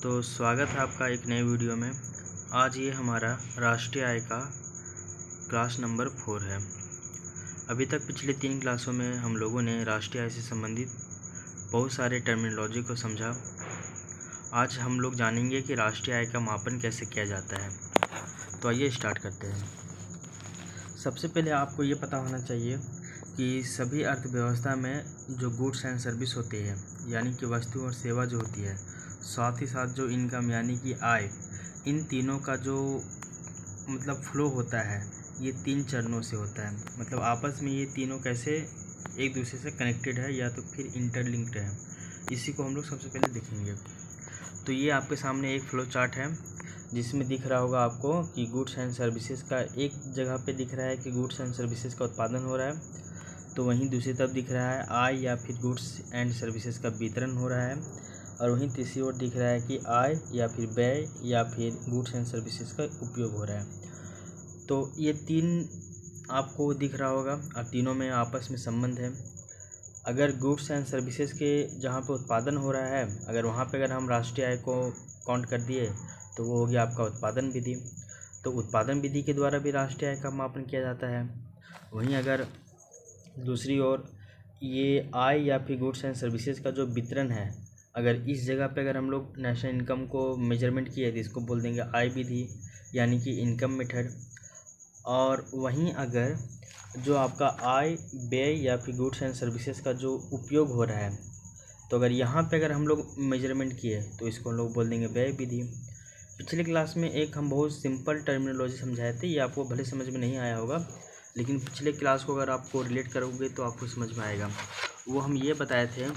तो स्वागत है आपका एक नए वीडियो में। आज ये हमारा राष्ट्रीय आय का क्लास नंबर 4 है। अभी तक पिछले 3 क्लासों में हम लोगों ने राष्ट्रीय आय से संबंधित बहुत सारे टर्मिनोलॉजी को समझा। आज हम लोग जानेंगे कि राष्ट्रीय आय का मापन कैसे किया जाता है। तो आइए स्टार्ट करते हैं। सबसे पहले आपको ये पता होना चाहिए कि सभी अर्थव्यवस्था में जो गुड्स एंड सर्विस होती है, यानी कि वस्तु और सेवा जो होती है, साथ ही साथ जो इनकम यानी कि आय, इन तीनों का जो फ्लो होता है ये 3 चरणों से होता है। मतलब आपस में ये तीनों कैसे एक दूसरे से कनेक्टेड है या तो फिर इंटरलिंक्ड है, इसी को हम लोग सबसे पहले देखेंगे। तो ये आपके सामने एक फ्लो चार्ट है जिसमें दिख रहा होगा आपको कि गुड्स एंड सर्विसेज का एक जगह पे दिख रहा है कि गुड्स एंड सर्विसेज का उत्पादन हो रहा है, तो वहीं दूसरी तरफ दिख रहा है आय या फिर गुड्स एंड सर्विसेज का वितरण हो रहा है, और वहीं तीसरी ओर दिख रहा है कि आय या फिर व्यय या फिर गुड्स एंड सर्विसेज का उपयोग हो रहा है। तो ये 3 आपको दिख रहा होगा और तीनों में आपस में संबंध है। अगर गुड्स एंड सर्विसेज के जहाँ पे उत्पादन हो रहा है, अगर वहाँ पे अगर हम राष्ट्रीय आय को काउंट कर दिए तो वो हो गया आपका उत्पादन विधि। तो उत्पादन विधि के द्वारा भी राष्ट्रीय आय का मापन किया जाता है। वहीं अगर दूसरी ओर ये आय या फिर गुड्स एंड सर्विसेज का जो वितरण है, अगर इस जगह पे अगर हम लोग नेशनल इनकम को मेजरमेंट किए तो इसको बोल देंगे आय विधि, यानी कि इनकम मेथड। और वहीं अगर जो आपका आय, व्यय या फिर गुड्स एंड सर्विसेज का जो उपयोग हो रहा है, तो अगर यहाँ पे अगर हम लोग मेजरमेंट किए तो इसको हम लोग बोल देंगे व्यय विधि। पिछले क्लास में एक हम बहुत सिंपल टर्मिनोलॉजी समझाए थे, ये आपको भले समझ में नहीं आया होगा, लेकिन पिछले क्लास को अगर आपको रिलेट करोगे तो आपको समझ में आएगा। वो हम ये बताए थे,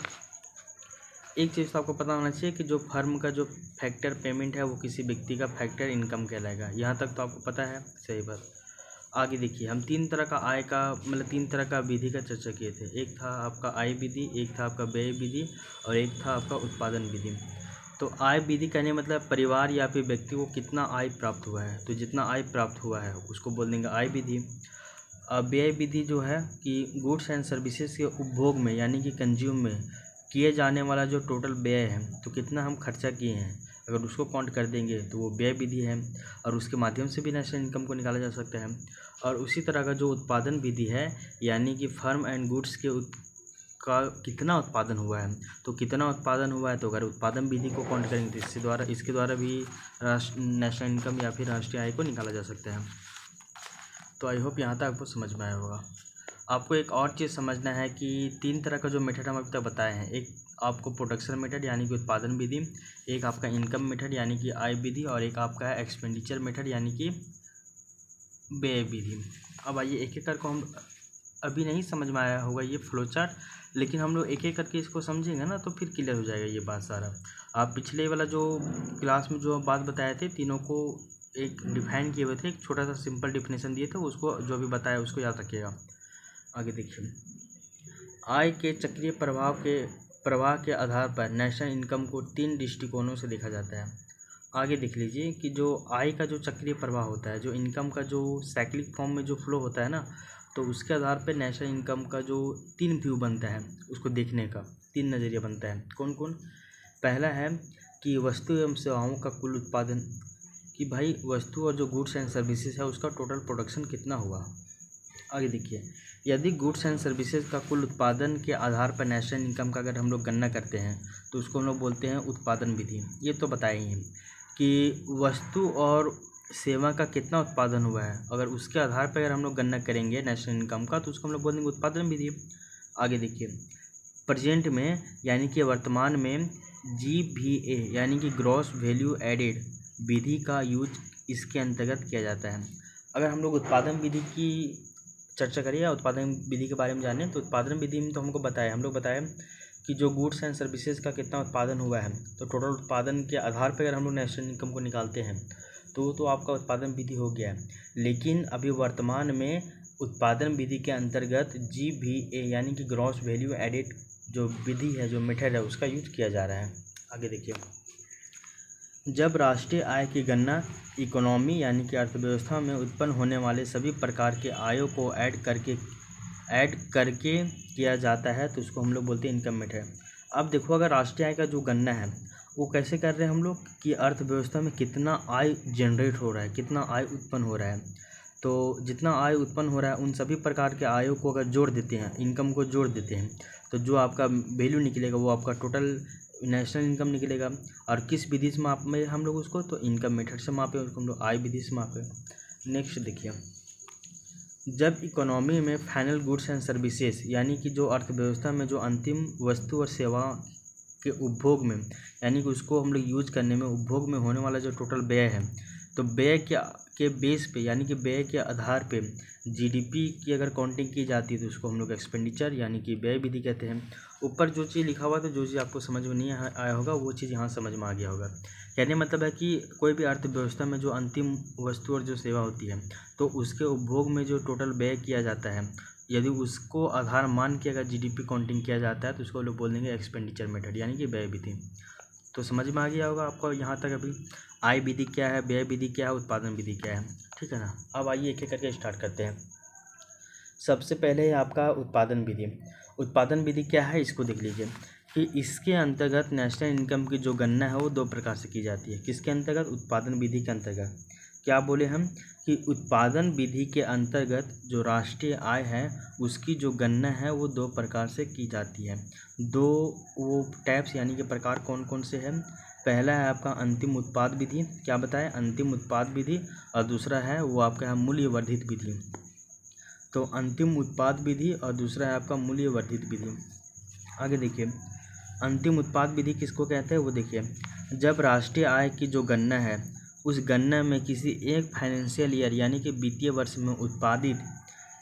एक चीज़ तो आपको पता होना चाहिए कि जो फर्म का जो फैक्टर पेमेंट है वो किसी व्यक्ति का फैक्टर इनकम कहलाएगा। यहाँ तक तो आपको पता है, सही बात। आगे देखिए, हम 3 तरह का आय का 3 तरह का विधि का चर्चा किए थे। एक था आपका आय विधि, एक था आपका व्यय विधि और एक था आपका उत्पादन विधि। तो आय विधि कहने मतलब परिवार या फिर व्यक्ति को कितना आय प्राप्त हुआ है, तो जितना आय प्राप्त हुआ है उसको बोल देंगे आय विधि। व्यय विधि जो है कि गुड्स एंड सर्विसेज के उपभोग में यानी कि कंज्यूम में किए जाने वाला जो टोटल व्यय है, तो कितना हम खर्चा किए हैं, अगर उसको काउंट कर देंगे तो वो व्यय विधि है, और उसके माध्यम से भी नेशनल इनकम को निकाला जा सकता है। और उसी तरह का जो उत्पादन विधि है, यानी कि फर्म एंड गुड्स का कितना उत्पादन हुआ है, तो कितना उत्पादन हुआ है, तो अगर उत्पादन विधि को काउंट करेंगे तो इसके द्वारा भी नेशनल इनकम या फिर राष्ट्रीय आय को निकाला जा सकता है। तो आई होप यहाँ तक आपको समझ में आया होगा। आपको एक और चीज़ समझना है कि 3 तरह का जो मेथड हम अभी तक बताए हैं, एक आपको प्रोडक्शन मेथड यानी कि उत्पादन विधि, एक आपका इनकम मेथड यानी कि आय विधि, और एक आपका है एक्सपेंडिचर मेथड यानी कि व्यय विधि। अब आइए एक एक करके, हम अभी नहीं समझ में आया होगा ये फ्लो चार्ट, लेकिन हम लोग एक एक करके इसको समझेंगे ना तो फिर क्लियर हो जाएगा ये बात सारा। आप पिछले वाला जो क्लास में जो बात बताए थे, तीनों को एक डिफाइन किए हुए थे, एक छोटा सा सिंपल डिफिनेशन दिए थे, उसको जो भी बताया उसको याद रखिएगा। आगे देखिए, आय के चक्रीय प्रवाह के आधार पर नेशनल इनकम को 3 दृष्टिकोणों से देखा जाता है। आगे देख लीजिए कि जो आय का जो चक्रीय प्रवाह होता है, जो इनकम का जो साइक्लिक फॉर्म में जो फ्लो होता है ना, तो उसके आधार पर नेशनल इनकम का जो 3 व्यू बनता है, उसको देखने का 3 नज़रिया बनता है। कौन कौन? पहला है कि वस्तु एवं सेवाओं का कुल उत्पादन, कि भाई वस्तु और जो गुड्स एंड सर्विसेज है उसका टोटल प्रोडक्शन कितना हुआ। आगे देखिए, यदि गुड्स एंड सर्विसेज का कुल उत्पादन के आधार पर नेशनल इनकम का अगर हम लोग गणना करते हैं तो उसको हम लोग बोलते हैं उत्पादन विधि। ये तो बताए ही हैं कि वस्तु और सेवा का कितना उत्पादन हुआ है, अगर उसके आधार पर अगर हम लोग गणना करेंगे नेशनल इनकम का तो उसको हम लोग बोलेंगे उत्पादन विधि। आगे देखिए, प्रेजेंट में यानी कि वर्तमान में GVA यानी कि ग्रॉस वैल्यू एडेड विधि का यूज इसके अंतर्गत किया जाता है। अगर हम लोग उत्पादन विधि की चर्चा करिए या उत्पादन विधि के बारे में जानें, तो उत्पादन विधि में तो हम लोग बताए कि जो गुड्स एंड सर्विसेज का कितना उत्पादन हुआ है, तो टोटल उत्पादन के आधार पर अगर हम लोग नेशनल इनकम को निकालते हैं तो आपका उत्पादन विधि हो गया है। लेकिन अभी वर्तमान में उत्पादन विधि के अंतर्गत GVA यानी कि ग्रॉस वैल्यू एडेड जो विधि है, जो मेथड है, उसका यूज किया जा रहा है। आगे देखिए, जब राष्ट्रीय आय की गणना इकोनॉमी यानी कि अर्थव्यवस्था में उत्पन्न होने वाले सभी प्रकार के आयों को ऐड करके किया जाता है तो उसको हम लोग बोलते हैं इनकम मेथड। अब देखो, अगर राष्ट्रीय आय का जो गणना है वो कैसे कर रहे हैं हम लोग कि अर्थव्यवस्था में कितना आय जनरेट हो रहा है, कितना आय उत्पन्न हो रहा है। तो जितना आय उत्पन्न हो रहा है उन सभी प्रकार के आयों को अगर जोड़ देते हैं, इनकम को जोड़ देते हैं, तो जो आपका वैल्यू निकलेगा वो आपका टोटल नेशनल इनकम निकलेगा। और किस विधि से माप में हम लोग उसको, तो इनकम मेथड से मापे, उसको हम लोग आय विधि से मापे। नेक्स्ट देखिए, जब इकोनॉमी में फाइनल गुड्स एंड सर्विसेज यानी कि जो अर्थव्यवस्था में जो अंतिम वस्तु और सेवा के उपभोग में, यानी कि उसको हम लोग यूज करने में, उपभोग में होने वाला जो टोटल व्यय है, तो व्यय के बेस पे यानी कि व्यय के आधार पे जीडीपी की अगर काउंटिंग की जाती है तो उसको हम लोग एक्सपेंडिचर यानी कि व्यय विधि कहते हैं। ऊपर जो चीज़ लिखा हुआ था, जो चीज़ आपको समझ में नहीं आया होगा वो चीज़ यहाँ समझ में आ गया होगा। कहने मतलब है कि कोई भी अर्थव्यवस्था में जो अंतिम वस्तु और जो सेवा होती है, तो उसके उपभोग में जो टोटल व्यय किया जाता है, यदि उसको आधार मान के अगर जीडीपी काउंटिंग किया जाता है तो उसको लोग बोल देंगे एक्सपेंडिचर मेथड यानी कि व्यय विधि। तो समझ में आ गया होगा आपको यहाँ तक। अभी आय विधि क्या है, व्यय विधि क्या है, उत्पादन विधि क्या है, ठीक है ना। अब आइए एक एक करके स्टार्ट करते हैं। सबसे पहले है आपका उत्पादन विधि। उत्पादन विधि क्या है इसको देख लीजिए कि इसके अंतर्गत नेशनल इनकम की जो गणना है वो दो प्रकार से की जाती है। किसके अंतर्गत, उत्पादन विधि के अंतर्गत। क्या बोले हम कि उत्पादन विधि के अंतर्गत जो राष्ट्रीय आय है उसकी जो गणना है वो दो प्रकार से की जाती है। दो वो टाइप्स यानी कि प्रकार कौन कौन से हैं। पहला है आपका अंतिम उत्पाद विधि, क्या बताएं, अंतिम उत्पाद विधि। और दूसरा है वो आपका है मूल्य वर्धित विधि। तो अंतिम उत्पाद विधि और दूसरा है आपका मूल्य वर्धित विधि। आगे देखिए, अंतिम उत्पाद विधि किसको कहते हैं वो देखिए, जब राष्ट्रीय आय की जो गणना है उस गणना में किसी एक फाइनेंशियल ईयर यानी कि वित्तीय वर्ष में उत्पादित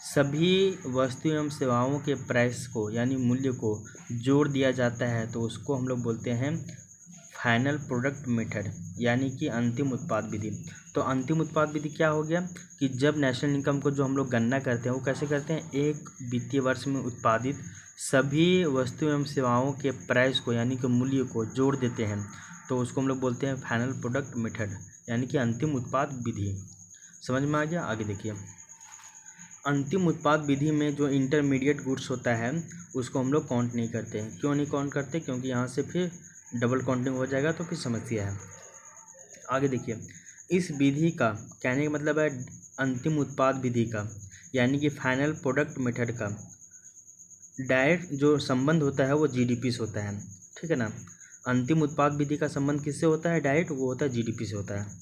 सभी वस्तु एवं सेवाओं के प्राइस को यानी मूल्य को जोड़ दिया जाता है, तो उसको हम लोग बोलते हैं फाइनल प्रोडक्ट मेथड यानी कि अंतिम उत्पाद विधि। तो अंतिम उत्पाद विधि क्या हो गया कि जब नेशनल इनकम को जो हम लोग गणना करते हैं वो कैसे करते हैं, एक वित्तीय वर्ष में उत्पादित सभी वस्तु एवं सेवाओं के प्राइस को यानी कि मूल्य को जोड़ देते हैं, तो उसको हम लोग बोलते हैं फाइनल प्रोडक्ट मेथड यानी कि अंतिम उत्पाद विधि। समझ में आ गया। आगे देखिए, अंतिम उत्पाद विधि में जो इंटरमीडिएट गुड्स होता है उसको हम लोग काउंट नहीं करते हैं। क्यों नहीं काउंट करते, क्योंकि यहाँ से फिर डबल काउंटिंग हो जाएगा तो फिर समस्या है। आगे देखिए, इस विधि का कहने का मतलब है अंतिम उत्पाद विधि का यानी कि फाइनल प्रोडक्ट मेथड का डायरेक्ट जो संबंध होता है वो जीडीपी से होता है, ठीक है ना। अंतिम उत्पाद विधि का संबंध किससे होता है, डायरेक्ट वो होता है जीडीपी से होता है।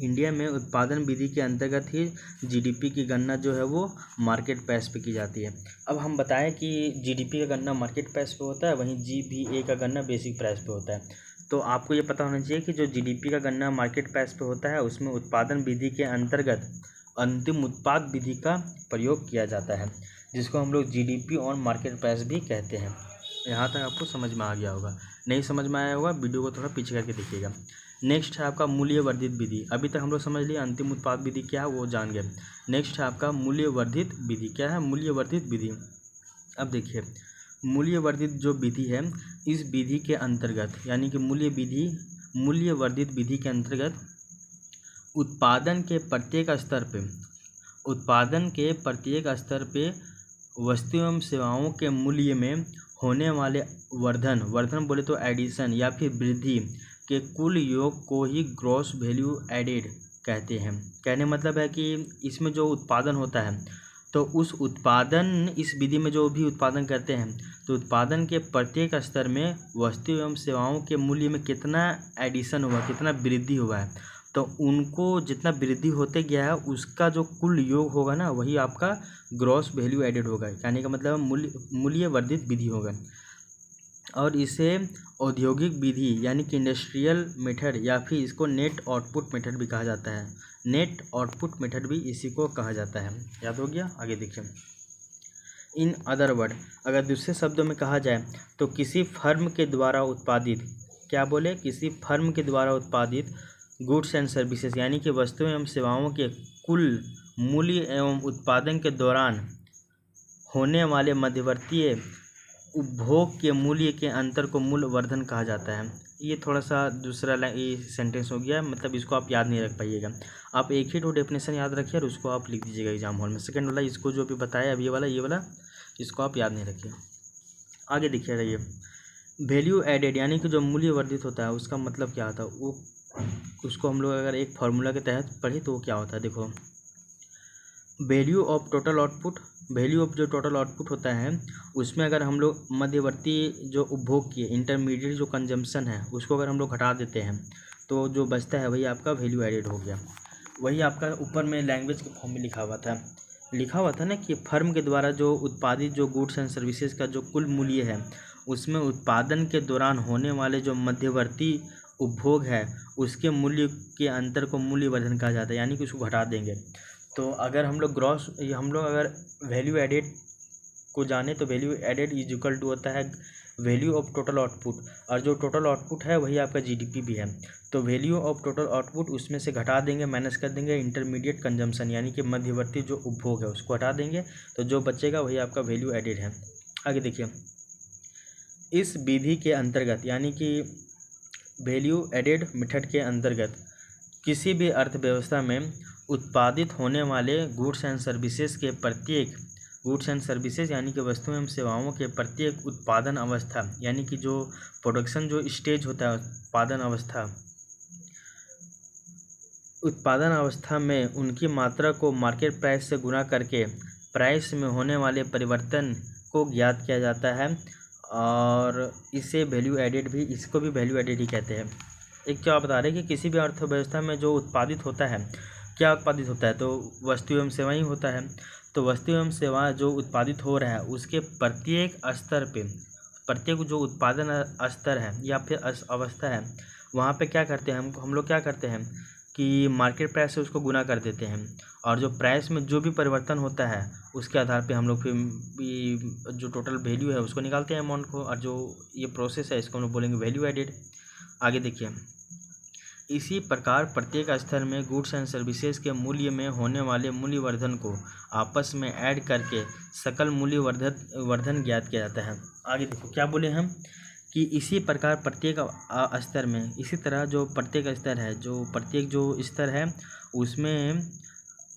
इंडिया में उत्पादन विधि के अंतर्गत ही जीडीपी की गणना जो है वो मार्केट प्राइस पे की जाती है। अब हम बताएं कि जीडीपी का गणना मार्केट प्राइस पे होता है, वहीं जीबीए का गणना बेसिक प्राइस पे होता है। तो आपको ये पता होना चाहिए कि जो जीडीपी का गणना मार्केट प्राइस पे होता है उसमें उत्पादन विधि के अंतर्गत अंतिम उत्पाद विधि का प्रयोग किया जाता है, जिसको हम लोग जीडीपी और मार्केट प्राइस भी कहते हैं। यहाँ तक आपको समझ में आ गया होगा। नहीं समझ में आया होगा वीडियो को थोड़ा पीछे करके देखिएगा। नेक्स्ट है आपका मूल्य वर्धित विधि। अभी तक हम लोग समझ लिए अंतिम उत्पाद विधि क्या है वो जान गए। नेक्स्ट है आपका मूल्य वर्धित विधि। क्या है, मूल्य वर्धित विधि। अब देखिए, मूल्य वर्धित जो विधि है इस विधि के अंतर्गत यानी कि मूल्य वर्धित विधि के अंतर्गत उत्पादन के प्रत्येक स्तर पे वस्तु एवं सेवाओं के मूल्य में होने वाले वर्धन बोले तो एडिशन या फिर वृद्धि के कुल योग को ही ग्रॉस वैल्यू एडेड कहते हैं। कहने मतलब है कि इसमें जो उत्पादन होता है तो उस उत्पादन इस विधि में जो भी उत्पादन करते हैं तो उत्पादन के प्रत्येक स्तर में वस्तु एवं सेवाओं के मूल्य में कितना एडिशन हुआ, कितना वृद्धि हुआ है, तो उनको जितना वृद्धि होते गया है उसका जो कुल योग होगा ना वही आपका ग्रॉस वैल्यू एडेड होगा। कहने का मतलब मूल्य वर्धित विधि होगा। और इसे औद्योगिक विधि यानी कि इंडस्ट्रियल मेथड या फिर इसको नेट आउटपुट मेथड भी कहा जाता है। नेट आउटपुट मेथड भी इसी को कहा जाता है। याद हो गया। आगे देखिए, इन अदर वर्ड अगर दूसरे शब्दों में कहा जाए तो किसी फर्म के द्वारा उत्पादित, क्या बोले, किसी फर्म के द्वारा उत्पादित गुड्स एंड सर्विसेज यानी कि वस्तुओं एवं सेवाओं के कुल मूल्य एवं उत्पादन के दौरान होने वाले मध्यवर्तीय उपभोग के मूल्य के अंतर को मूल्य वर्धन कहा जाता है। ये थोड़ा सा दूसरा ये सेंटेंस हो गया, मतलब इसको आप याद नहीं रख पाइएगा। आप एक ही डेफिनेशन याद रखिए और उसको आप लिख दीजिएगा एग्जाम हॉल में। सेकंड वाला इसको जो भी बताया अब ये वाला इसको आप याद नहीं रखिए। आगे देखिएगा, ये वैल्यू एडेड यानी कि जो मूल्य वर्धित होता है उसका मतलब क्या होता है, वो उसको हम लोग अगर एक फार्मूला के तहत पढ़े तो वो क्या होता है। देखो, value of total output, value of जो टोटल आउटपुट होता है उसमें अगर हम लोग मध्यवर्ती जो उपभोग किए, इंटरमीडिएट जो कंजम्पशन है उसको अगर हम लोग घटा देते हैं तो जो बचता है वही आपका वैल्यू एडेड हो गया। वही आपका ऊपर में लैंग्वेज के फॉर्म में लिखा हुआ था ना कि फर्म के द्वारा जो उत्पादित जो गुड्स एंड सर्विसेज का जो कुल मूल्य है उसमें उत्पादन के दौरान होने वाले जो मध्यवर्ती उपभोग है उसके मूल्य के अंतर को मूल्य वर्धन कहा जाता है, यानी कि उसको घटा देंगे। तो अगर हम लोग अगर वैल्यू एडेड को जाने तो value added is equal to होता है वैल्यू ऑफ टोटल आउटपुट, और जो टोटल आउटपुट है वही आपका जीडीपी भी है। तो वैल्यू ऑफ टोटल आउटपुट उसमें से घटा देंगे, माइनस कर देंगे इंटरमीडिएट कंजम्पशन यानी कि मध्यवर्ती जो उपभोग है उसको हटा देंगे, तो जो बचेगा वही आपका वैल्यू एडेड है। आगे देखिए, इस विधि के अंतर्गत यानी कि वैल्यू एडेड मेथड के अंतर्गत किसी भी अर्थव्यवस्था में उत्पादित होने वाले गुड्स एंड सर्विसेज के प्रत्येक गुड्स एंड सर्विसेज यानी कि वस्तुओं एवं सेवाओं के प्रत्येक उत्पादन अवस्था यानी कि जो प्रोडक्शन जो स्टेज होता है उत्पादन अवस्था में उनकी मात्रा को मार्केट प्राइस से गुणा करके प्राइस में होने वाले परिवर्तन को ज्ञात किया जाता है, और इसे इसको भी वैल्यू एडेड ही कहते हैं। एक क्या बता रहे हैं कि किसी भी अर्थव्यवस्था में जो उत्पादित होता है, क्या उत्पादित होता है, तो वस्तु एवं सेवा ही होता है। तो वस्तु एवं सेवा जो उत्पादित हो रहा है उसके प्रत्येक स्तर पे, प्रत्येक जो उत्पादन स्तर है या फिर अवस्था है वहाँ पे क्या करते हैं हम लोग क्या करते हैं कि मार्केट प्राइस से उसको गुना कर देते हैं, और जो प्राइस में जो भी परिवर्तन होता है उसके आधार पे हम लोग फिर जो टोटल वैल्यू है उसको निकालते हैं अमाउंट को, और जो ये प्रोसेस है इसको हम लोग बोलेंगे वैल्यू एडेड। आगे देखिए, इसी प्रकार प्रत्येक स्तर में गुड्स एंड सर्विसेज के मूल्य में होने वाले मूल्य वर्धन को आपस में ऐड करके सकल मूल्य वर्धन ज्ञात किया जाता है। आगे देखो क्या बोले हम कि इसी प्रकार प्रत्येक स्तर में, इसी तरह जो प्रत्येक स्तर है, जो प्रत्येक जो स्तर है उसमें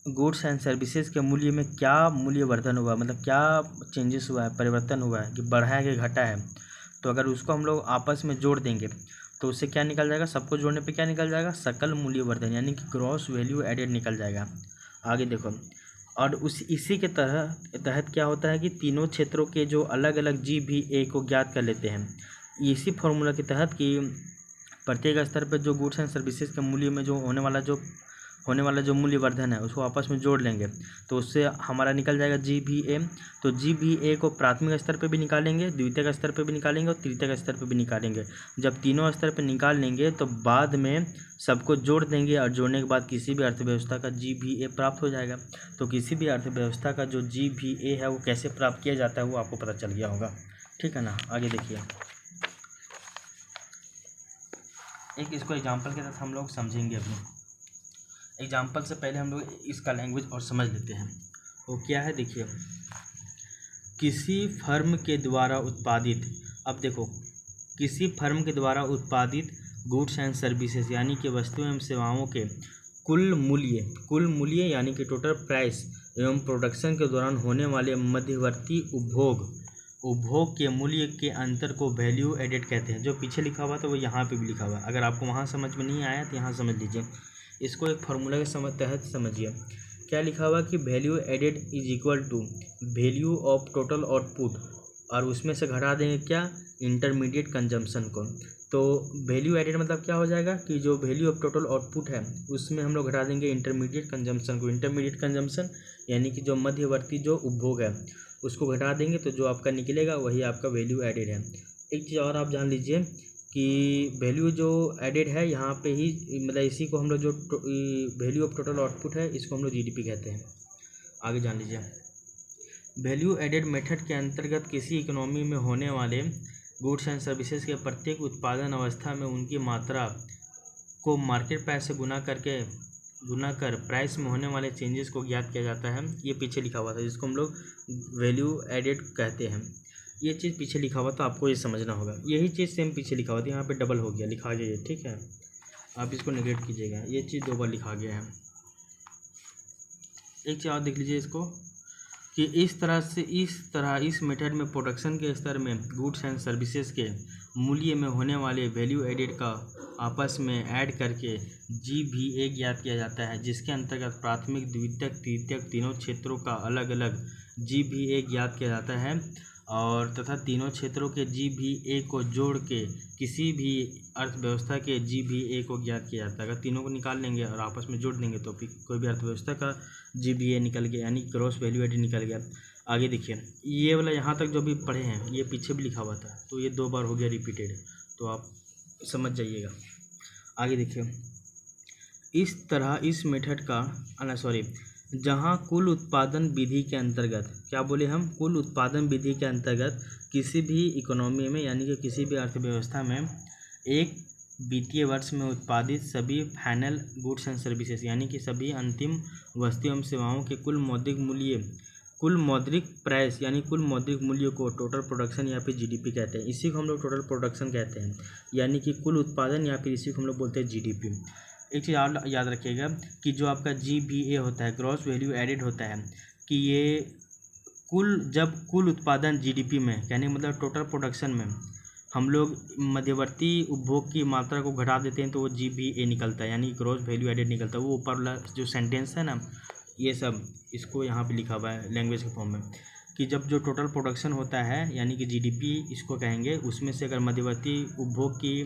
गुड्स एंड सर्विसेज के मूल्य में क्या मूल्य वर्धन हुआ, मतलब क्या चेंजेस हुआ है, परिवर्तन हुआ है, कि बढ़ा है कि घटा है। तो अगर उसको हम लोग आपस में जोड़ देंगे तो उससे क्या निकल जाएगा, सबको जोड़ने पे क्या निकल जाएगा, सकल मूल्य वर्धन यानी कि ग्रॉस वैल्यू एडेड निकल जाएगा। आगे देखो, और इसी के तहत क्या होता है कि तीनों क्षेत्रों के जो अलग अलग GVA को ज्ञात कर लेते हैं। इसी फॉर्मूला के तहत कि प्रत्येक स्तर पर जो गुड्स एंड सर्विसेज के मूल्य में जो होने वाला जो मूल्य वर्धन है उसको आपस में जोड़ लेंगे तो उससे हमारा निकल जाएगा GVA। तो GVA को प्राथमिक स्तर पे भी निकालेंगे, द्वितीयक स्तर पे भी निकालेंगे और तृतीयक स्तर पे भी निकालेंगे। जब तीनों स्तर पे निकाल लेंगे तो बाद में सबको जोड़ देंगे, और जोड़ने के बाद किसी भी अर्थव्यवस्था का GVA प्राप्त हो जाएगा। तो किसी भी अर्थव्यवस्था का जो GVA है वो कैसे प्राप्त किया जाता है वो आपको पता चल गया होगा, ठीक है ना। आगे देखिए, एक इसको एग्जाम्पल के साथ हम लोग समझेंगे। अपने एग्जाम्पल से पहले हम लोग इसका लैंग्वेज और समझ लेते हैं। वो क्या है, देखिए, किसी फर्म के द्वारा उत्पादित, अब देखो, किसी फर्म के द्वारा उत्पादित गुड्स एंड सर्विसेज यानी कि वस्तुओं एवं सेवाओं के कुल मूल्य यानी कि टोटल प्राइस एवं प्रोडक्शन के दौरान होने वाले मध्यवर्ती उपभोग के मूल्य के अंतर को वैल्यू एडेड कहते हैं। जो पीछे लिखा हुआ था वो यहाँ पे भी लिखा हुआ है, अगर आपको वहाँ समझ में नहीं आया तो यहाँ समझ लीजिए। इसको एक फार्मूला के तहत समझिए। क्या लिखा हुआ कि value added is equal to value of total output, और उसमें से घटा देंगे क्या, इंटरमीडिएट कंजम्पशन को। तो वैल्यू एडेड मतलब क्या हो जाएगा कि जो वैल्यू ऑफ टोटल आउटपुट है उसमें हम लोग घटा देंगे इंटरमीडिएट कंजम्पशन को। इंटरमीडिएट कंजम्पशन यानी कि जो मध्यवर्ती जो उपभोग है उसको घटा देंगे तो जो आपका निकलेगा वही आपका वैल्यू एडेड है। एक चीज़ और आप जान लीजिए कि वैल्यू जो एडेड है यहाँ पे ही, मतलब इसी को हम लोग जो वैल्यू ऑफ टोटल आउटपुट है इसको हम लोग GDP कहते हैं। आगे जान लीजिए, वैल्यू एडेड मेथड के अंतर्गत किसी इकोनॉमी में होने वाले गुड्स एंड सर्विसेज के प्रत्येक उत्पादन अवस्था में उनकी मात्रा को मार्केट प्राइस से गुना कर प्राइस में होने वाले चेंजेस को ज्ञात किया जाता है। ये पीछे लिखा हुआ था जिसको हम लोग वैल्यू एडेड कहते हैं। ये चीज़ पीछे लिखा हुआ तो आपको ये समझना होगा। यही चीज़ सेम पीछे लिखा हुआ था, यहाँ पे डबल हो गया, लिखा गया, ठीक है, आप इसको नेगलेक्ट कीजिएगा, ये चीज़ 2 बार लिखा गया है। एक चीज़ और देख लीजिए इसको कि इस मेथड में प्रोडक्शन के स्तर में गुड्स एंड सर्विसेज के मूल्य में होने वाले वैल्यू एडेड का आपस में ऐड करके GVA ज्ञात किया जाता है, जिसके अंतर्गत प्राथमिक, द्वितीयक, तृतीयक तीनों क्षेत्रों का अलग अलग GVA ज्ञात किया जाता है और तथा तीनों क्षेत्रों के GVA को जोड़ के किसी भी अर्थव्यवस्था के GVA को ज्ञात किया जाता है। अगर तीनों को निकाल लेंगे और आपस में जोड़ देंगे तो फिर कोई भी अर्थव्यवस्था का GVA निकल गया, यानी ग्रॉस वैल्यू एडेड निकल गया। आगे देखिए, ये वाला यहाँ तक जो भी पढ़े हैं ये पीछे भी लिखा हुआ था, तो ये 2 बार हो गया रिपीटेड, तो आप समझ जाइएगा। आगे देखिए, इस तरह इस मेथड का जहाँ कुल उत्पादन विधि के अंतर्गत, क्या बोले हम, कुल उत्पादन विधि के अंतर्गत किसी भी इकोनॉमी में यानी कि किसी भी अर्थव्यवस्था में एक वित्तीय वर्ष में उत्पादित सभी फाइनल गुड्स एंड सर्विसेज यानी कि सभी अंतिम वस्तुओं एवं सेवाओं के कुल मौद्रिक प्राइस यानी कुल मौद्रिक मूल्य को टोटल प्रोडक्शन या फिर GDP कहते हैं। इसी को हम लोग टोटल प्रोडक्शन कहते हैं, यानी कि कुल उत्पादन, या फिर इसी को हम लोग बोलते हैं GDP। एक चीज़ और याद रखिएगा कि जो आपका GVA होता है, ग्रॉस वैल्यू एडेड होता है, कि ये जब कुल उत्पादन GDP में, यानी मतलब टोटल प्रोडक्शन में हम लोग मध्यवर्ती उपभोग की मात्रा को घटा देते हैं तो वो GVA निकलता है, यानी ग्रॉस वैल्यू एडेड निकलता है। वो ऊपर वाला जो सेंटेंस है ना, ये सब इसको यहाँ पे लिखा हुआ है लैंग्वेज के फॉर्म में, कि जब जो टोटल प्रोडक्शन होता है यानी कि GDP इसको कहेंगे, उसमें से अगर मध्यवर्ती उपभोग की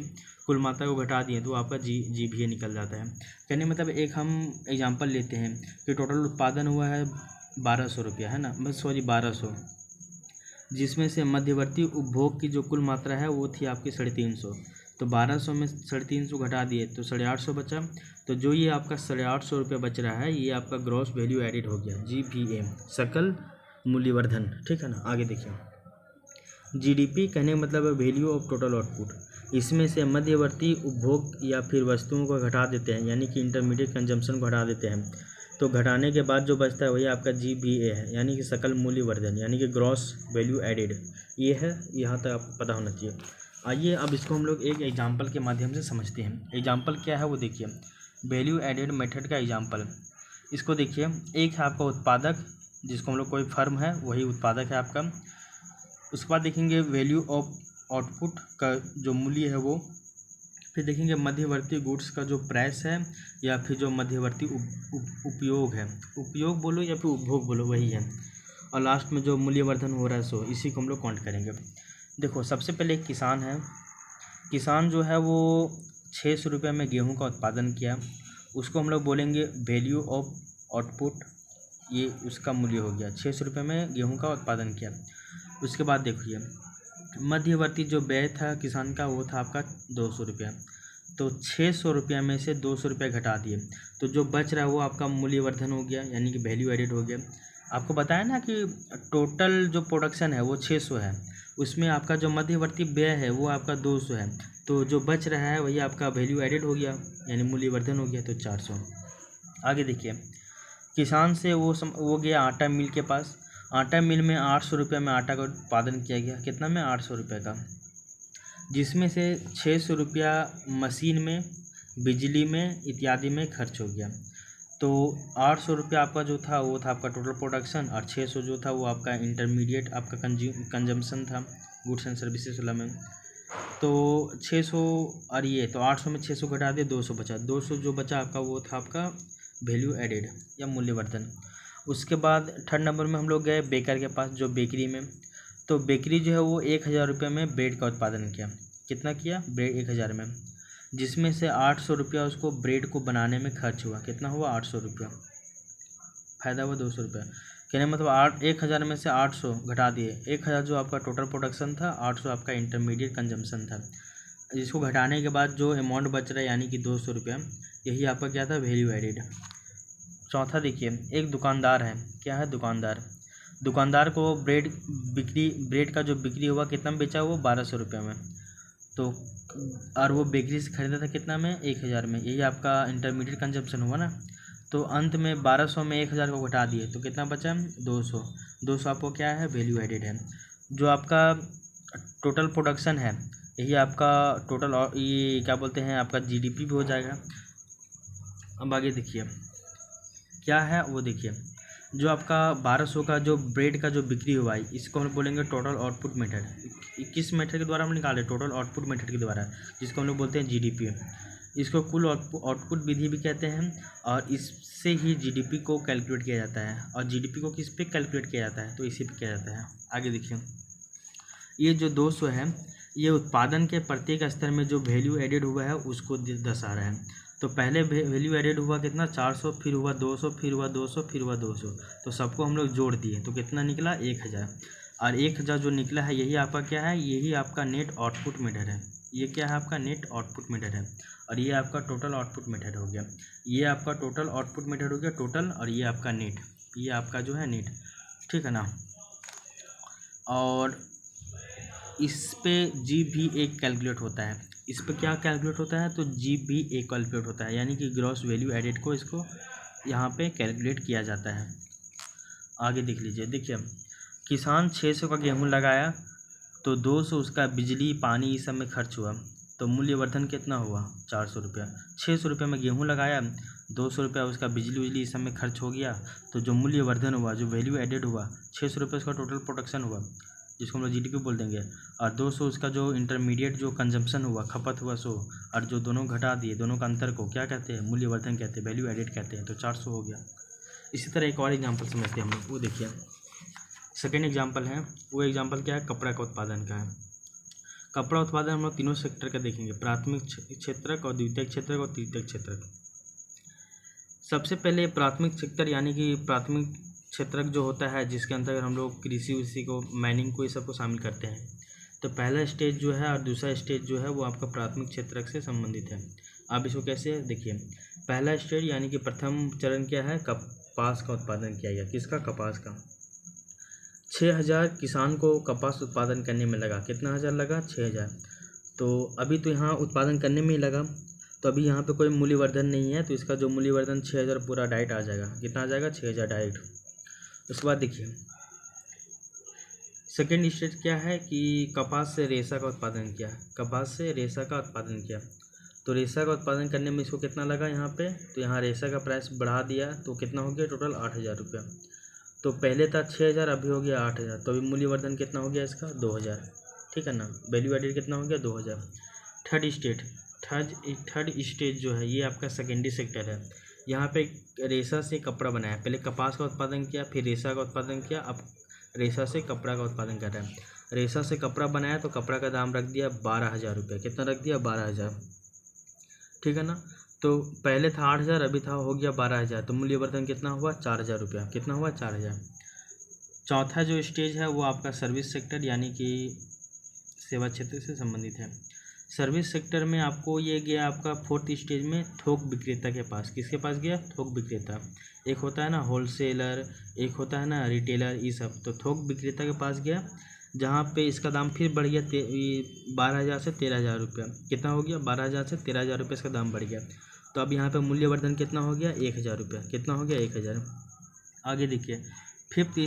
कुल मात्रा को घटा दिए तो आपका GVA निकल जाता है। कहने मतलब एक हम एग्जांपल लेते हैं कि टोटल उत्पादन हुआ है 1200 रुपया, है ना, 1200, जिसमें से मध्यवर्ती उपभोग की जो कुल मात्रा है वो थी आपकी 350, तो 1200 में 350 घटा दिए तो 850 बचा। तो जो ये आपका 850 रुपये बच रहा है ये आपका ग्रॉस वैल्यू एडेड हो गया, GVA, सकल मूल्यवर्धन। ठीक है ना। आगे देखिए, GDP कहने का मतलब है वैल्यू ऑफ टोटल आउटपुट। इसमें से मध्यवर्ती उपभोग या फिर वस्तुओं को घटा देते हैं, यानी कि इंटरमीडिएट कंजम्पशन को घटा देते हैं, तो घटाने के बाद जो बचता है वही आपका GVA है, यानी कि सकल मूल्यवर्धन, यानी कि ग्रॉस वैल्यू एडेड। ये है, यहाँ तक आपको पता होना चाहिए। आइए अब इसको हम लोग एक एग्जांपल के माध्यम से समझते हैं। एग्जांपल क्या है वो देखिए, वैल्यू एडेड मेथड का एग्जांपल। इसको देखिए, एक है आपका उत्पादक, जिसको हम लोग कोई फर्म है वही उत्पादक है आपका। उसके बाद देखेंगे वैल्यू ऑफ आउटपुट का जो मूल्य है वो, फिर देखेंगे मध्यवर्ती गुड्स का जो प्राइस है या फिर जो मध्यवर्ती उपयोग है, उपयोग बोलो या फिर उपभोग बोलो वही है, और लास्ट में जो मूल्यवर्धन हो रहा है सो इसी को हम लोग काउंट करेंगे। देखो, सबसे पहले एक किसान है, किसान जो है वो 600 रुपये में गेहूं का उत्पादन किया, उसको हम लोग बोलेंगे वैल्यू ऑफ आउटपुट, ये उसका मूल्य हो गया, 600 रुपये में गेहूं का उत्पादन किया। उसके बाद देखिए मध्यवर्ती जो व्यय था किसान का वो था आपका 200 रुपया, तो 600 रुपया में से 200 रुपया घटा दिए तो जो बच रहा है वो आपका मूल्यवर्धन हो गया, यानी कि वैल्यू एडेड हो गया। आपको बताया ना कि टोटल जो प्रोडक्शन है वो 600 है, उसमें आपका जो मध्यवर्ती व्यय है वो आपका 200 है, तो जो बच रहा है वही आपका वैल्यू एडेड हो गया, यानी मूल्यवर्धन हो गया, तो 400। आगे देखिए, किसान से वो गया आटा मिल के पास, आटा मिल में 800 रुपये में आटा का उत्पादन किया गया, कितना में, 800 रुपये का, जिसमें से 600 रुपया मशीन में, बिजली में इत्यादि में खर्च हो गया। तो 800 रुपया आपका जो था वो था आपका टोटल प्रोडक्शन, और 600 जो था वो आपका इंटरमीडिएट आपका कंजम्पशन था गुड्स एंड सर्विसेज वाला में। तो 600 और ये तो 800 में 600 घटा दिए, 200 बचा, 200 जो बचा आपका वो था आपका वैल्यू एडेड या मूल्यवर्धन। उसके बाद थर्ड नंबर में हम लोग गए बेकर के पास, जो बेकरी में, तो बेकरी जो है वो 1000 रुपये में ब्रेड का उत्पादन किया, कितना किया, ब्रेड 1000 में, जिसमें से 800 रुपया उसको ब्रेड को बनाने में खर्च हुआ, कितना हुआ, 800 रुपया, फ़ायदा हुआ 200 रुपया। कहने मतलब 1000 में से 800 घटा दिए, 1000 जो आपका टोटल प्रोडक्शन था, 800 आपका इंटरमीडिएट कंजम्पशन था, जिसको घटाने के बाद जो अमाउंट बच रहा है यानी कि 200 रुपया, यही आपका क्या था, वैल्यू एडेड। चौथा देखिए, एक दुकानदार है, क्या है, दुकानदार को ब्रेड का जो बिक्री हुआ कितना में बेचा, वो 1200 रुपये में, तो और वो बेकरी से ख़रीदा था कितना में, 1000 में, यही आपका इंटरमीडिएट कंजम्पशन हुआ ना। तो अंत में 1200 में 1000 को घटा दिए तो कितना बचा, 200 आपको क्या है, वैल्यू एडेड है। जो आपका टोटल प्रोडक्शन है यही आपका टोटल, और ये क्या बोलते हैं आपका GDP भी हो जाएगा। अब आगे देखिए क्या है वो देखिए, जो आपका 1200 का जो ब्रेड का जो बिक्री हुआ है, इसको हम बोलेंगे टोटल आउटपुट मेथड। किस मेथड के द्वारा हम निकाले? टोटल आउटपुट मेथड के द्वारा, जिसको हम लोग बोलते हैं जीडीपी। इसको कुल आउटपुट विधि भी कहते हैं, और इससे ही जीडीपी को कैलकुलेट किया जाता है। और जीडीपी को किस पे कैलकुलेट किया जाता है? तो इसी पे किया जाता है। आगे देखिए, ये जो 200 है, ये उत्पादन के प्रत्येक स्तर में जो वैल्यू एडेड हुआ है उसको दर्शा रहा है। तो पहले वैल्यू एडेड हुआ कितना? 400, फिर हुआ 200, फिर हुआ 200, फिर हुआ 200। तो सबको हम लोग जोड़ दिए तो कितना निकला? 1000। और 1000 जो निकला है, यही आपका क्या है? यही आपका नेट आउटपुट मेथड है। ये क्या है? आपका नेट आउटपुट मेथड है। और ये आपका टोटल आउटपुट मेथड हो गया। ये आपका टोटल आउटपुट मेथड हो गया, टोटल। और ये आपका नेट, ये आपका जो है नेट, ठीक है ना। और इस पे जी भी एक कैलकुलेट होता है। इस पे क्या कैलकुलेट होता है? तो जी भी एक कैलकुलेट होता है, यानी कि ग्रॉस वैल्यू एडेड को इसको यहाँ पे कैलकुलेट किया जाता है। आगे देख लीजिए, देखिए किसान 600 का गेहूँ लगाया, तो 200 उसका बिजली पानी इस सब में खर्च हुआ, तो मूल्यवर्धन कितना हुआ? 400 रुपया। 600 रुपये में गेहूँ लगाया, 200 रुपया उसका बिजली इस सब में खर्च हो गया, तो जो मूल्यवर्धन हुआ, जो वैल्यू एडेड हुआ, 600 रुपये उसका टोटल प्रोडक्शन हुआ, जिसको हम लोग जीडीपी बोल देंगे। और 200 उसका जो इंटरमीडिएट जो कंजम्पशन हुआ, खपत हुआ, सो और जो दोनों घटा दिए, दोनों का अंतर को क्या कहते हैं? मूल्यवर्धन कहते हैं, वैल्यू एडेड कहते हैं। तो 400 हो गया। इसी तरह एक और एग्जांपल समझते हैं हम लोग, वो देखिए सेकेंड एग्जांपल है। वो एग्जांपल क्या है? कपड़ा का उत्पादन का है। कपड़ा उत्पादन हम लोग तीनों सेक्टर का देखेंगे, प्राथमिक क्षेत्रक और द्वितीयक क्षेत्रक और तृतीयक क्षेत्रक। सबसे पहले प्राथमिक सेक्टर, यानी कि प्राथमिक क्षेत्रक जो होता है, जिसके अंतर्गत हम लोग कृषि उसी को, माइनिंग को, ये सबको शामिल करते हैं। तो पहला स्टेज जो है और दूसरा स्टेज जो है वो आपका प्राथमिक क्षेत्रक से संबंधित है। आप इसको कैसे देखिए, पहला स्टेज यानी कि प्रथम चरण क्या है? कपास का उत्पादन किया गया। किसका? कपास का। 6000 किसान को कपास उत्पादन करने में लगा। कितना हज़ार लगा? 6000। तो अभी तो यहाँ उत्पादन करने में ही लगा, तो अभी यहाँ पे कोई मूल्यवर्धन नहीं है, तो इसका जो मूल्यवर्धन 6000 पूरा डायरेक्ट आ जाएगा। कितना आ जाएगा? 6000 डायरेक्ट। उसके बाद देखिए सेकेंड स्टेज क्या है कि कपास से रेशा का उत्पादन किया। कपास से रेशा का उत्पादन किया, तो रेशा का उत्पादन करने में इसको कितना लगा यहाँ पे? तो यहाँ रेशा का प्राइस बढ़ा दिया, तो कितना हो गया? टोटल 8000 रुपया। तो पहले था 6000, अभी हो गया 8000, तो अभी मूल्यवर्धन कितना हो गया इसका? 2000, ठीक है ना। वैल्यू एडेड कितना हो गया? 2000। थर्ड स्टेज जो है, ये आपका सेकेंडरी सेक्टर है। यहाँ पे रेशा से कपड़ा बनाया। पहले कपास का उत्पादन किया, फिर रेशा का उत्पादन किया, अब रेशा से कपड़ा का उत्पादन कर रहा है। रेशा से कपड़ा बनाया, तो कपड़ा का दाम रख दिया 12000 रुपये। कितना रख दिया? 12000, ठीक है ना। तो पहले था 8000, अभी था हो गया 12000, तो मूल्यवर्धन कितना हुआ? 4000 रुपया। कितना हुआ? 4000। चौथा जो स्टेज है वो आपका सर्विस सेक्टर, यानी कि सेवा क्षेत्र से संबंधित है। सर्विस सेक्टर में आपको ये गया आपका फोर्थ स्टेज में, थोक विक्रेता के पास। किसके पास गया? थोक विक्रेता। एक होता है ना होलसेलर, एक होता है ना रिटेलर, ये सब। तो थोक विक्रेता के पास गया, जहाँ पे इसका दाम फिर बढ़ गया 12000 से 13000 रुपया। कितना हो गया? 12000 से 13000 रुपये इसका दाम बढ़ गया। तो अब यहाँ पे मूल्यवर्धन कितना हो गया? 1000 रुपया। कितना हो गया? 1000। आगे देखिए फिफ्थ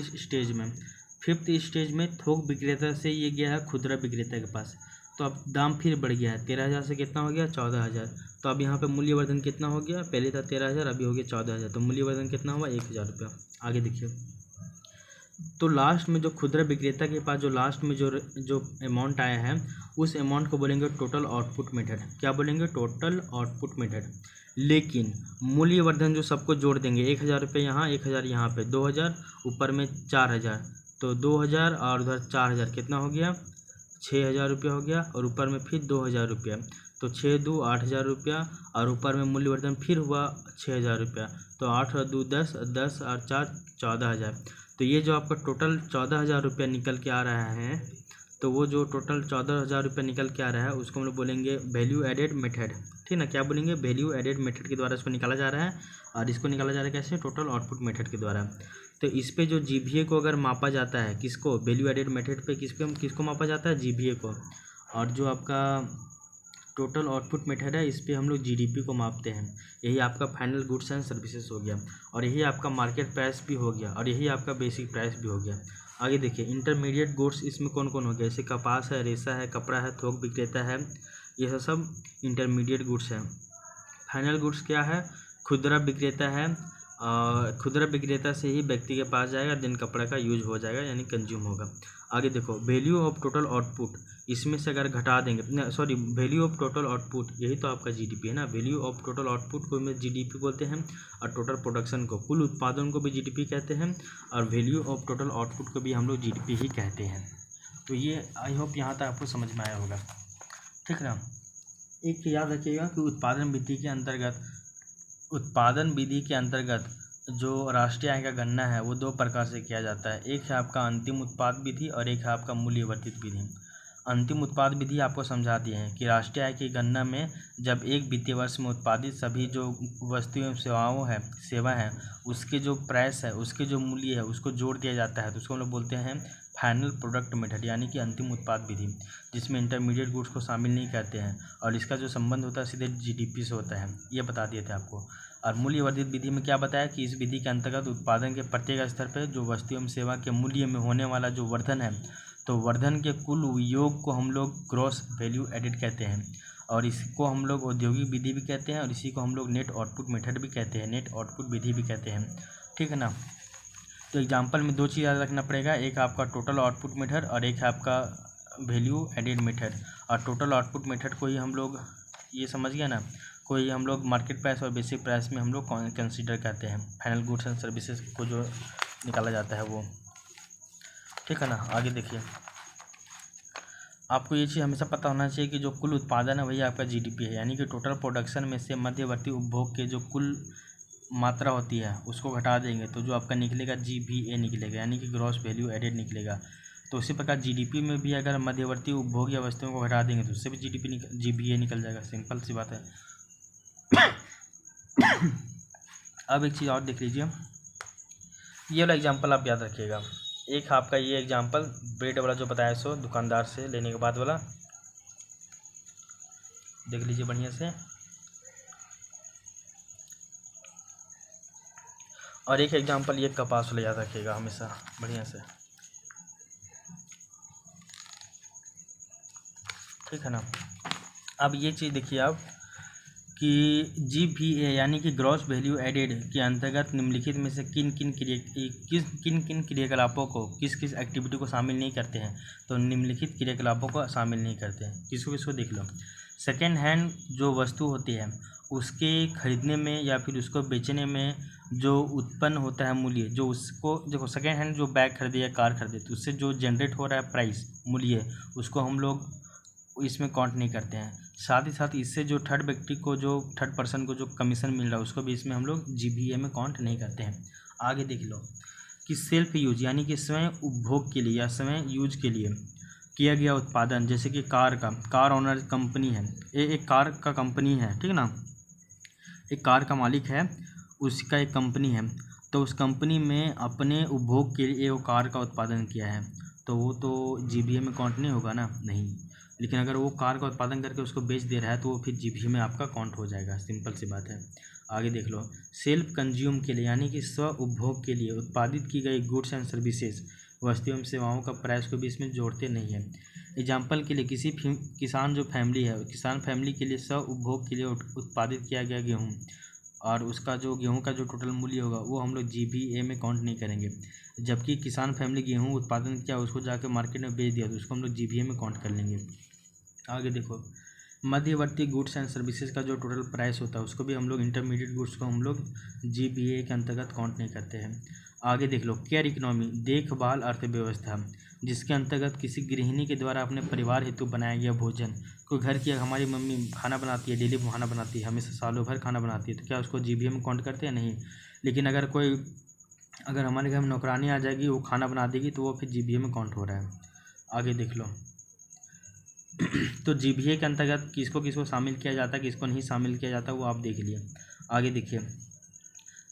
स्टेज में थोक विक्रेता से ये गया है खुदरा विक्रेता के पास, तो अब दाम फिर बढ़ गया है। 13000 से कितना हो गया? 14000। तो अब यहाँ पे मूल्यवर्धन कितना हो गया? पहले था 13000, अभी हो गया 14000, तो मूल्यवर्धन कितना हुआ? 1000 रुपया। आगे देखिए, तो लास्ट में जो खुदरा विक्रेता के पास जो लास्ट में जो अमाउंट आया है, उस अमाउंट को बोलेंगे टोटल आउटपुट मेथड। क्या बोलेंगे? Total output method. लेकिन मूल्यवर्धन जो सबको जोड़ देंगे, 1000 रुपये यहाँ, 1000 यहाँ पे, 2000 ऊपर में 4000, तो 2000 और उधर 4000, कितना हो गया? 6000 रुपया हो गया, और ऊपर में फिर 2000 रुपया, तो 6 2 8000 रुपया, और ऊपर में मूल्यवर्धन फिर हुआ 6000 रुपया, तो 8 और 2 10, 10 और 4 14000। तो ये जो आपका टोटल 14000 रुपया निकल के आ रहा है, तो वो जो टोटल 14000 रुपया निकल के आ रहा है उसको हम लोग बोलेंगे वैल्यू एडेड मेथड, ठीक ना। क्या बोलेंगे? वैल्यू एडेड मेथड के द्वारा इसको निकाला जा रहा है। और इसको निकाला जा रहा है कैसे? टोटल आउटपुट मेथड के द्वारा। तो इस पे जो जीवीए को अगर मापा जाता है, किसको? वैल्यू एडेड मेथड पे किसको मापा जाता है? जीवीए को। और जो आपका टोटल आउटपुट मेथड है, इस पे हम लोग जीडीपी को मापते हैं। यही आपका फाइनल गुड्स एंड सर्विसेज हो गया, और यही आपका मार्केट प्राइस भी हो गया, और यही आपका बेसिक प्राइस भी हो गया। आगे देखिए इंटरमीडिएट गुड्स, इसमें कौन कौन हो गया? जैसे कपास है, रेशा है, कपड़ा है, थोक विक्रेता है, ये सब इंटरमीडिएट गुड्स है। फाइनल गुड्स क्या है? खुदरा विक्रेता है, खुदरा विक्रेता से ही व्यक्ति के पास जाएगा, देन कपड़ा का यूज हो जाएगा यानी कंज्यूम होगा। आगे देखो, वैल्यू ऑफ टोटल आउटपुट, इसमें से अगर घटा देंगे, वैल्यू ऑफ टोटल आउटपुट, यही तो आपका जीडीपी है ना। वैल्यू ऑफ टोटल आउटपुट को में जीडीपी बोलते हैं, और टोटल प्रोडक्शन को, कुल उत्पादन को भी जीडीपी कहते हैं, और वैल्यू ऑफ टोटल आउटपुट को भी हम लोग जीडीपी ही कहते हैं। तो ये आई होप यहाँ तक आपको समझ में आया होगा, ठीक ना। एक याद रखिएगा कि उत्पादन विधि के अंतर्गत जो राष्ट्रीय आय का गणना है वो दो प्रकार से किया जाता है। एक है आपका अंतिम उत्पाद विधि और एक है आपका मूल्य वर्धित विधि। अंतिम उत्पाद विधि आपको समझा दिए हैं कि राष्ट्रीय आय की गणना में जब एक वित्तीय वर्ष में उत्पादित सभी जो वस्तुएं एवं सेवा है उसके जो प्राइस है, उसके जो मूल्य है उसको जोड़ दिया जाता है, तो उसको हम लोग बोलते हैं फाइनल प्रोडक्ट मेथड यानी कि अंतिम उत्पाद विधि, जिसमें इंटरमीडिएट गुड्स को शामिल नहीं करते हैं, और इसका जो संबंध होता है सीधे जीडीपी से होता है, ये बता दिए थे आपको। और मूल्य वर्धित विधि में क्या बताया कि इस विधि के अंतर्गत उत्पादन के प्रत्येक स्तर पर जो वस्तु एवं सेवा के मूल्य में होने वाला जो वर्धन है, तो वर्धन के कुल योग को हम लोग ग्रॉस वैल्यू एडेड कहते हैं, और इसको हम लोग औद्योगिक विधि भी कहते हैं, और इसी को हम लोग नेट आउटपुट मेथड भी कहते हैं, नेट आउटपुट विधि भी कहते हैं, ठीक है ना। तो एग्जांपल में दो चीज़ याद रखना पड़ेगा, एक आपका टोटल आउटपुट मेथड और एक है आपका वैल्यू एडेड मेथड। और टोटल आउटपुट मेथड को ही हम लोग, ये समझ गया ना, कोई हम लोग मार्केट प्राइस और बेसिक प्राइस में हम लोग कंसिडर करते हैं, फाइनल गुड्स एंड सर्विसेज को जो निकाला जाता है वो, ठीक है ना। आगे देखिए, आपको ये चीज़ हमेशा पता होना चाहिए कि जो कुल उत्पादन है वही आपका जीडीपी है, यानी कि टोटल प्रोडक्शन में से मध्यवर्ती उपभोग के जो कुल मात्रा होती है उसको घटा देंगे तो जो आपका निकलेगा जीवीए निकलेगा, यानी कि ग्रॉस वैल्यू एडेड निकलेगा। तो उसी प्रकार जीडीपी में भी अगर मध्यवर्ती उपभोग या वस्तुओं को घटा देंगे तो उससे भी जीवीए निकल जाएगा, सिंपल सी बात है। अब एक चीज़ और देख लीजिए, ये वाला एग्जांपल आप याद रखिएगा। एक आपका ये एग्जांपल ब्रेड वाला जो बताया सो दुकानदार से लेने के बाद वाला, देख लीजिए बढ़िया से। और एक एग्जांपल ये कपास वाला याद रखिएगा हमेशा बढ़िया से, ठीक है ना। अब ये चीज़ देखिए आप कि जीवीए यानी कि ग्रॉस वैल्यू एडेड के अंतर्गत निम्नलिखित में से किन किन क्रियाकलापों को, किस किस एक्टिविटी को शामिल नहीं करते हैं, तो निम्नलिखित क्रियाकलापों को शामिल नहीं करते हैं। किसको देख लो, सेकेंड हैंड जो वस्तु होती है उसके खरीदने में या फिर उसको बेचने में जो उत्पन्न होता है मूल्य, जो उसको देखो सेकेंड हैंड जो बैग खरीदे या कार खरीदे तो उससे जो जनरेट हो रहा है प्राइस मूल्य, उसको हम लोग इसमें काउंट नहीं करते हैं। साथ ही साथ इससे जो थर्ड पर्सन को जो कमीशन मिल रहा है उसको भी इसमें हम लोग जीवीए में काउंट नहीं करते हैं। आगे देख लो कि सेल्फ यूज यानी कि स्वयं उपभोग के लिए या स्वयं यूज के लिए किया गया उत्पादन, जैसे कि कार ओनर कंपनी है, एक कार का कंपनी है, ठीक ना, एक कार का मालिक है, उसका एक कंपनी है, तो उस कंपनी में अपने उपभोग के लिए वो कार का उत्पादन किया है, तो वो तो जीवीए में काउंट नहीं होगा ना, नहीं। लेकिन अगर वो कार का उत्पादन करके उसको बेच दे रहा है तो वो फिर जीवीए में आपका काउंट हो जाएगा, सिंपल सी बात है। आगे देख लो, सेल्फ कंज्यूम के लिए यानी कि स्व उपभोग के लिए उत्पादित की गई गुड्स एंड सर्विसेज, वस्तु एवं सेवाओं का प्राइस को भी इसमें जोड़ते नहीं है। एग्जाम्पल के लिए किसी किसान जो फैमिली है, किसान फैमिली के लिए स्व उपभोग के लिए उत्पादित किया गया गेहूँ और उसका जो गेहूं का जो टोटल मूल्य होगा वो हम लोग जीवीए में काउंट नहीं करेंगे। जबकि किसान फैमिली गेहूं उत्पादन किया, उसको जाकर मार्केट में बेच दिया तो उसको हम लोग जीवीए में काउंट कर लेंगे। आगे देखो, मध्यवर्ती गुड्स एंड सर्विसेज का जो टोटल प्राइस होता है उसको भी हम लोग, इंटरमीडिएट गुड्स को हम लोग जीवीए के अंतर्गत काउंट नहीं करते हैं। आगे देख लो, केयर इकोनॉमी देखभाल अर्थव्यवस्था, जिसके अंतर्गत किसी गृहिणी के द्वारा अपने परिवार हेतु बनाया गया भोजन, कोई घर की हमारी मम्मी खाना बनाती है, डेली खाना बनाती है, हमेशा सालों भर खाना बनाती है, तो क्या उसको जीवीए में काउंट करते हैं? नहीं। लेकिन अगर हमारे घर में नौकरानी आ जाएगी, वो खाना बना देगी, तो वो फिर जीवीए में काउंट हो रहा है। आगे देख लो, तो जीवीए के अंतर्गत किसको किसको शामिल किया जाता है, किसको नहीं शामिल किया जाता, वो आप देख लिए। आगे देखिए,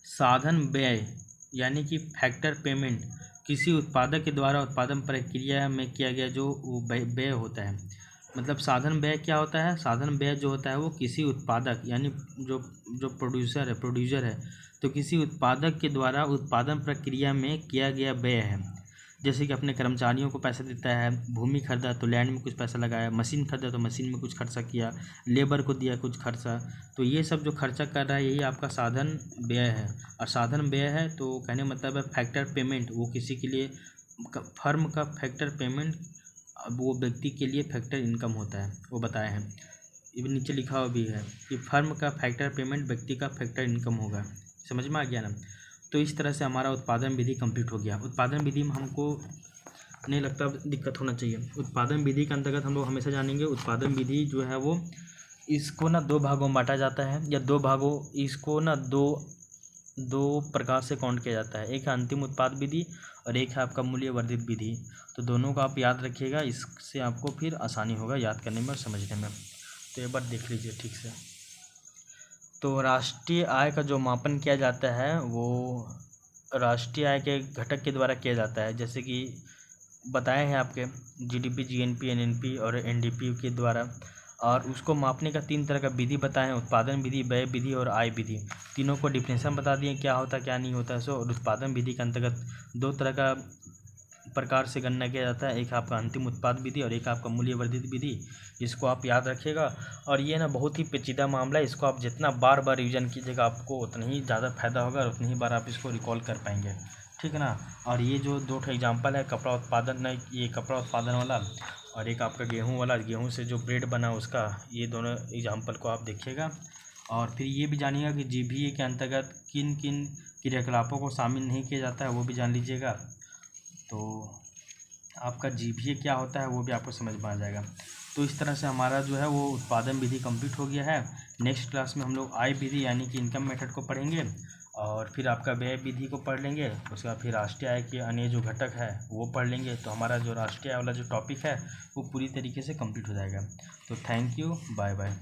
साधन व्यय यानी कि फैक्टर पेमेंट, किसी उत्पादक के द्वारा उत्पादन प्रक्रिया में किया गया जो व्यय होता है। मतलब साधन व्यय क्या होता है? साधन व्यय जो होता है वो किसी उत्पादक यानी जो प्रोड्यूसर है, तो किसी उत्पादक के द्वारा उत्पादन प्रक्रिया में किया गया व्यय है। जैसे कि अपने कर्मचारियों को पैसा देता है, भूमि खरीदा तो लैंड में कुछ पैसा लगाया, मशीन खरीदा तो मशीन में कुछ खर्चा किया, लेबर को दिया कुछ खर्चा। तो ये सब जो खर्चा कर रहा है यही आपका साधन व्यय है। और साधन व्यय है तो कहने मतलब है फैक्टर पेमेंट, वो किसी के लिए फर्म का फैक्टर पेमेंट अब वो व्यक्ति के लिए फैक्टर इनकम होता है, वो बताए हैं। ये नीचे लिखा हुआ भी है कि फर्म का फैक्टर पेमेंट व्यक्ति का फैक्टर इनकम होगा। समझ में आ गया ना। तो इस तरह से हमारा उत्पादन विधि कंप्लीट हो गया। उत्पादन विधि में हमको नहीं लगता दिक्कत होना चाहिए। उत्पादन विधि के अंतर्गत हम लोग हमेशा जानेंगे उत्पादन विधि जो है वो इसको ना 2 भागों में बांटा जाता है, या 2 भागों इसको ना दो प्रकार से काउंट किया जाता है। एक है अंतिम उत्पाद विधि और एक है आपका मूल्य वर्धित विधि। तो दोनों का आप याद रखिएगा, इससे आपको फिर आसानी होगा याद करने में और समझने में। तो एक बार देख लीजिए ठीक से। तो राष्ट्रीय आय का जो मापन किया जाता है वो राष्ट्रीय आय के घटक के द्वारा किया जाता है, जैसे कि बताए हैं आपके जीडीपी, जीएनपी, एनएनपी और एनडीपी के द्वारा। और उसको मापने का 3 तरह का विधि बताए हैं, उत्पादन विधि, व्यय विधि और आय विधि। तीनों को डिफिनेशन बता दिए क्या होता है क्या नहीं होता है। सो और उत्पादन विधि के अंतर्गत 2 तरह का प्रकार से गणना किया जाता है, एक आपका अंतिम उत्पाद विधि और एक आपका मूल्य वर्धित विधि। इसको आप याद रखिएगा। और ये ना बहुत ही पेचीदा मामला है, इसको आप जितना बार बार रिविजन कीजिएगा आपको उतना ही ज़्यादा फायदा होगा और उतनी ही बार आप इसको रिकॉल कर पाएंगे, ठीक है ना। और ये जो 2 एग्जाम्पल है, कपड़ा उत्पादन नहीं, ये कपड़ा उत्पादन वाला और एक आपका गेहूँ वाला, गेहूँ से जो ब्रेड बना उसका, ये दोनों एग्जाम्पल को आप देखिएगा। और फिर ये भी जानिएगा कि जीबीए के अंतर्गत किन किन क्रियाकलापों को शामिल नहीं किया जाता है वो भी जान लीजिएगा। तो आपका जीबीए क्या होता है वो भी आपको समझ में आ जाएगा। तो इस तरह से हमारा जो है वो उत्पादन विधि कंप्लीट हो गया है। नेक्स्ट क्लास में हम लोग आय विधि यानी कि इनकम मेथड को पढ़ेंगे और फिर आपका व्यय विधि को पढ़ लेंगे। उसके बाद फिर राष्ट्रीय आय के अन्य जो घटक है वो पढ़ लेंगे। तो हमारा जो राष्ट्रीय आय वाला जो टॉपिक है वो पूरी तरीके से कंप्लीट हो जाएगा। तो थैंक यू, बाय बाय।